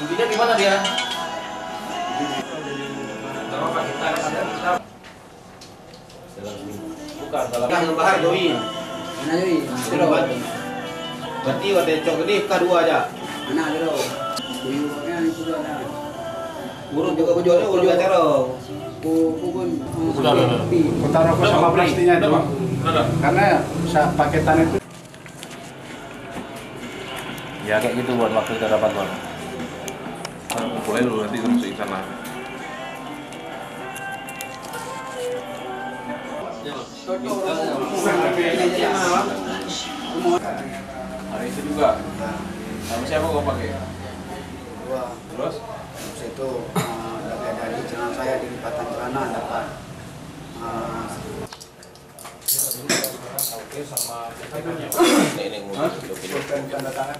Intinya gimana dia? Bukan dalam yang bahar join. Mana join? Berarti wadah cok gede K2 aja. Mana ada? Buyunya sudah ada. Urut juga bujurnya urut acara. Pukul. Kota rokok sama plastinya itu, Bang. Karena paketan itu. Ya kayak gitu buat waktu kita dapat Bang. Kumpulin dulu nanti kita masukin sana. Hari itu juga. Sama siapa kau pakai? Dua. Terus? Terus itu dari celana saya di lipatan celana dapat. Oke sama ini Tanda tangan.